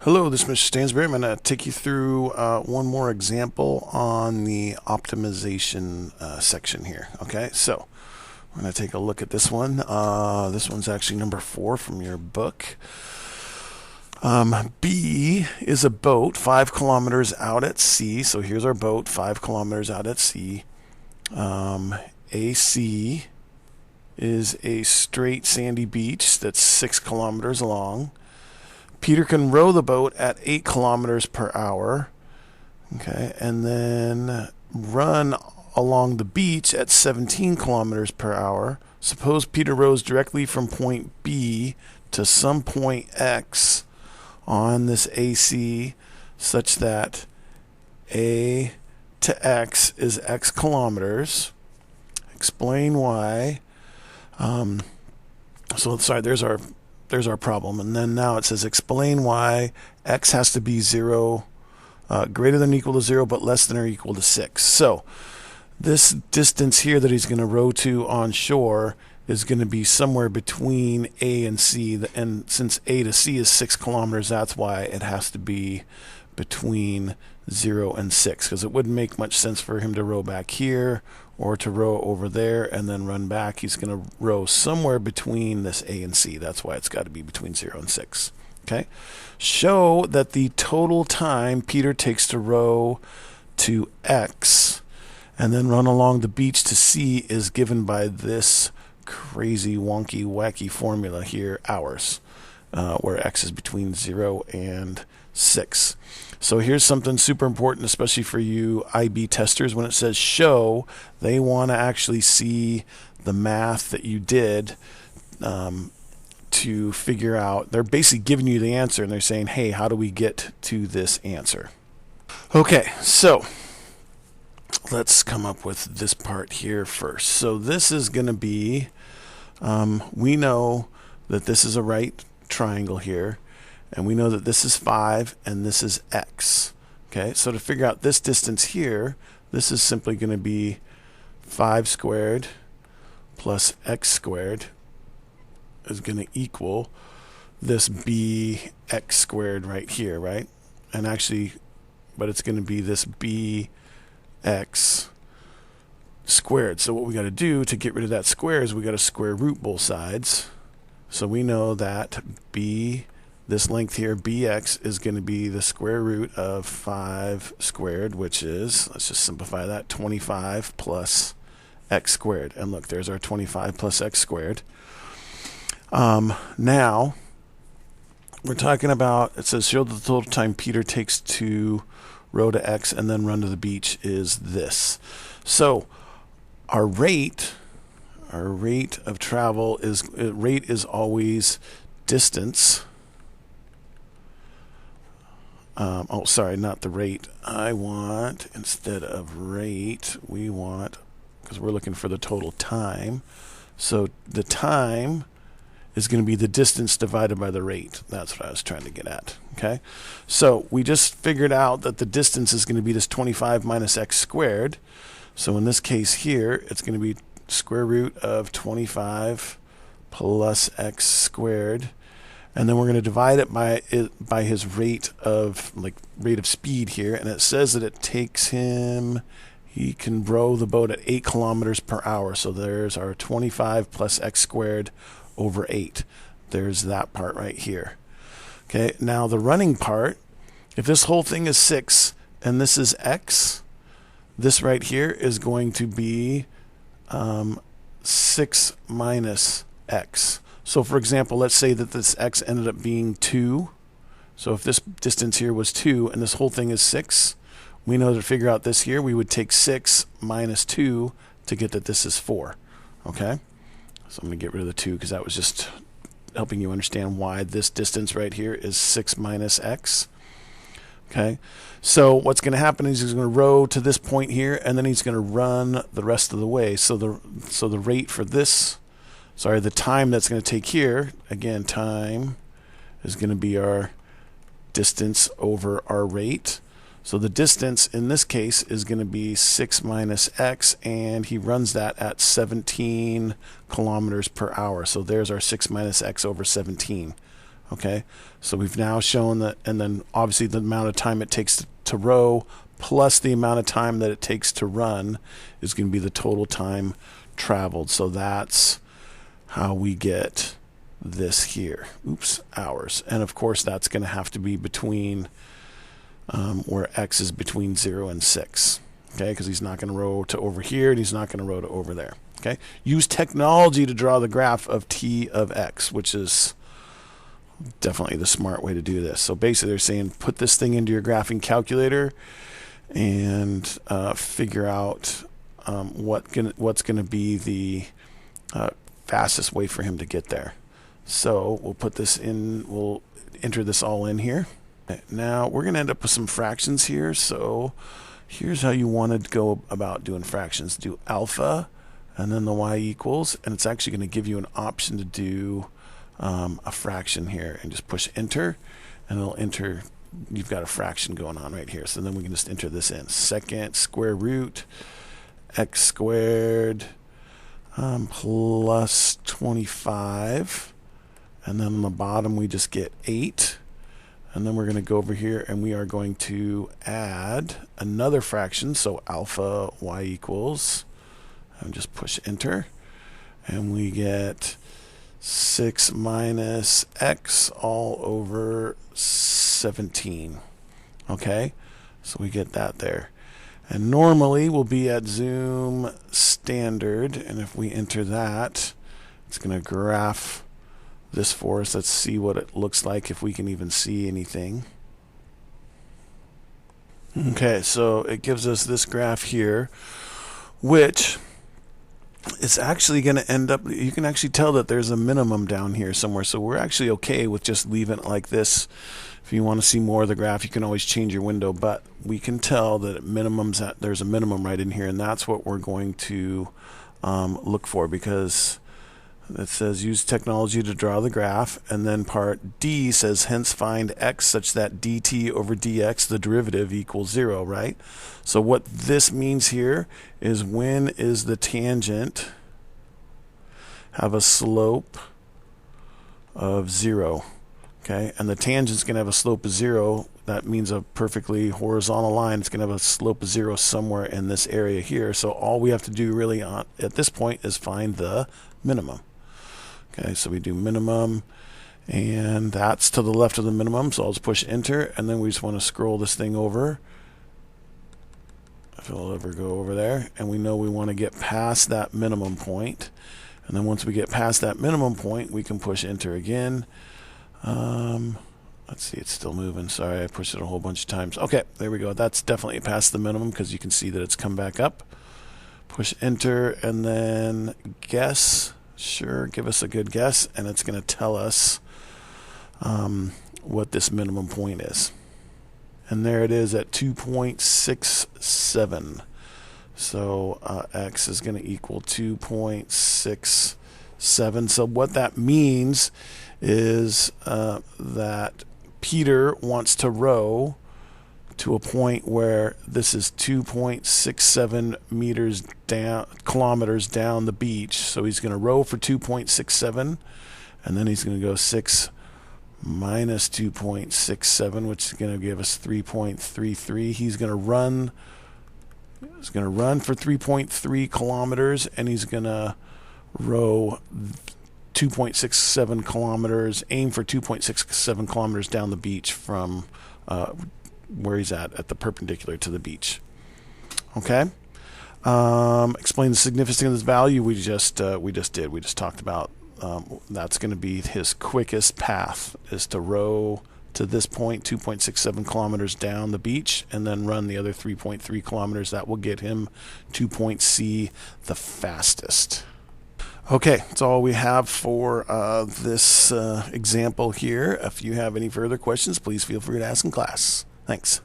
Hello, this is Mr. Stansbury. I'm going to take you through one more example on the optimization section here. Okay, so we're going to take a look at this one. This one's actually number 4 from your book. B is a boat 5 kilometers out at sea. So here's our boat 5 kilometers out at sea. AC is a straight sandy beach that's 6 kilometers long. Peter can row the boat at 8 kilometers per hour, okay, and then run along the beach at 17 kilometers per hour. Suppose Peter rows directly from point B to some point X on this AC such that A to X is X kilometers. Explain why. There's our problem. And then now it says explain why x has to be 0, greater than or equal to 0, but less than or equal to 6. So this distance here that he's going to row to on shore is going to be somewhere between A and C. And since A to C is 6 kilometers, that's why it has to be between 0 and 6, because it wouldn't make much sense for him to row back here or to row over there and then run back. He's going to row somewhere between this A and C. That's why it's got to be between 0 and 6. Okay. Show that the total time Peter takes to row to X and then run along the beach to C is given by this crazy, wonky, wacky formula here, hours, where X is between 0 and 6. So here's something super important, especially for you IB testers. When it says show, they want to actually see the math that you did to figure out. They're basically giving you the answer, and they're saying, hey, how do we get to this answer? Okay, so let's come up with this part here first. So this is going to be, we know that this is a right triangle here. And we know that this is 5 and this is x. Okay, so to figure out this distance here, this is simply going to be 5 squared plus x squared is going to equal this bx squared right here, right? And actually, but it's going to be this bx squared. So what we got to do to get rid of that square is we got to square root both sides. So we know that this length here, bx, is going to be the square root of 5 squared, which is, let's just simplify that, 25 plus x squared. And look, there's our 25 plus x squared. Now, we're talking about, it says show the total time Peter takes to row to x and then run to the beach is this. So our rate of travel is, rate is always distance. Oh, sorry, not the rate. I want, instead of rate, we want, because we're looking for the total time. So the time is going to be the distance divided by the rate. That's what I was trying to get at. Okay. So we just figured out that the distance is going to be this 25 minus x squared. So in this case here, it's going to be square root of 25 plus x squared. And then we're going to divide it by his rate of speed here, and it says that it takes him, he can row the boat at 8 kilometers per hour. So there's our 25 plus x squared over 8. There's that part right here. Okay, now the running part, if this whole thing is 6 and this is x, this right here is going to be 6 minus x. So for example, let's say that this x ended up being 2. So if this distance here was 2 and this whole thing is 6, we know to figure out this here, we would take 6 minus 2 to get that this is 4. Okay? So I'm going to get rid of the 2 because that was just helping you understand why this distance right here is 6 minus x. Okay? So what's going to happen is he's going to row to this point here, and then he's going to run the rest of the way. So the rate for this, the time that's going to take here, again, time is going to be our distance over our rate. So the distance in this case is going to be 6 minus x, and he runs that at 17 kilometers per hour. So there's our 6 minus x over 17. Okay, so we've now shown that, and then obviously the amount of time it takes to row plus the amount of time that it takes to run is going to be the total time traveled. So that's how we get this here. Oops, hours. And of course that's going to have to be between where x is between 0 and 6. Okay, because he's not going to row to over here and he's not going to row to over there. Okay, use technology to draw the graph of t of x, which is definitely the smart way to do this. So basically they're saying put this thing into your graphing calculator and figure out what's going to be the fastest way for him to get there. So we'll put this in, we'll enter this all in here. Now we're going to end up with some fractions here. So here's how you want to go about doing fractions. Do alpha and then the y equals, and it's actually going to give you an option to do a fraction here, and just push enter and it'll enter. You've got a fraction going on right here, so then we can just enter this in. Second square root x squared plus 25, and then on the bottom we just get 8, and then we're going to go over here and we are going to add another fraction, so alpha y equals, and just push enter, and we get 6 minus x all over 17. Okay, so we get that there. And normally we'll be at zoom standard, and if we enter that, it's going to graph this for us. Let's see what it looks like, if we can even see anything. Okay, so it gives us this graph here, which it's actually going to end up, you can actually tell that there's a minimum down here somewhere. So we're actually okay with just leaving it like this. If you want to see more of the graph, you can always change your window, but we can tell that there's a minimum right in here, and that's what we're going to look for, because it says use technology to draw the graph, and then part D says hence find x such that dt over dx, the derivative, equals 0, right? So what this means here is, when is the tangent have a slope of 0? Okay, and the tangent's going to have a slope of 0. That means a perfectly horizontal line. It's going to have a slope of 0 somewhere in this area here. So all we have to do really at this point is find the minimum. Okay, so we do minimum, and that's to the left of the minimum, so I'll just push enter, and then we just want to scroll this thing over, if it'll ever go over there, and we know we want to get past that minimum point, and then once we get past that minimum point, we can push enter again. Let's see, it's still moving. Sorry, I pushed it a whole bunch of times. Okay, there we go. That's definitely past the minimum, because you can see that it's come back up. Push enter, and then guess. Sure, give us a good guess, and it's going to tell us what this minimum point is. And there it is at 2.67. So x is going to equal 2.67. So what that means is that Peter wants to row to a point where this is 2.67 meters down, kilometers down the beach. So he's going to row for 2.67, and then he's going to go 6 minus 2.67, which is going to give us 3.33. He's going to run for 3.3 kilometers, and he's going to row 2.67 kilometers, aim for 2.67 kilometers down the beach from where he's at the perpendicular to the beach. Okay. Explain the significance of this value. We just did. We just talked about that's going to be his quickest path, is to row to this point 2.67 kilometers down the beach, and then run the other 3.3 kilometers. That will get him to point C the fastest. Okay, that's all we have for this example here. If you have any further questions, please feel free to ask in class. Thanks.